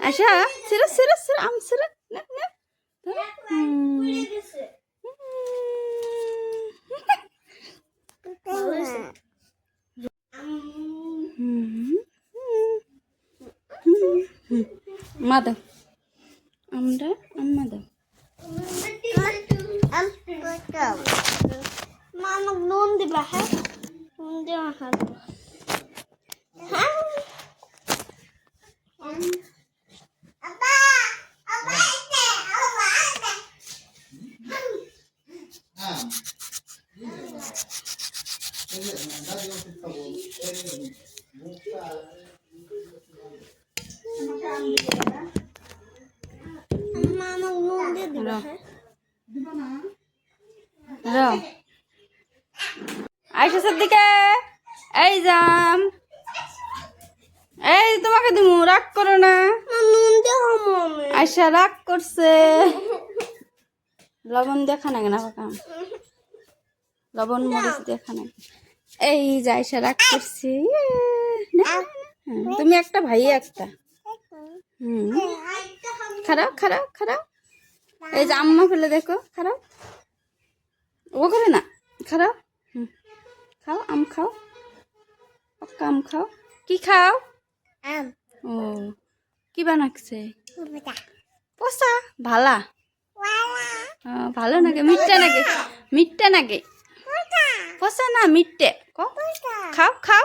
আশা সিরা সিরা সিরা আম সিরা না না মাদা আমরা আম্মাদা মামা নুন দিবা হ্যাঁ নুন দেওয়া হ্যাঁ মামা নুন দিয়ে দিবা হ্যাঁ আয়শা সিদ্দিকা এই জাম এই তোমাকে দিমু রাগ করো না নুন দেওয়া মনে আয়শা রাগ করছে লবণ দেখা না কেন কাম লবণ মরিচ দেখা না এই যে আয়শা রাগ করছে তুমি একটা ভাই একটা খারাপ খারাপ খারাপ এই যে আম্মা ফেলে দেখো খারাপ ও করে না খারাপ খাও আম খাও পাক্কা আম খাও কি খাও ও কি বানাচ্ছে পচা ভালা ভালো নাকি মিঠটা নাকি মিঠটা নাকি পচা না মিঠটে খাও খাও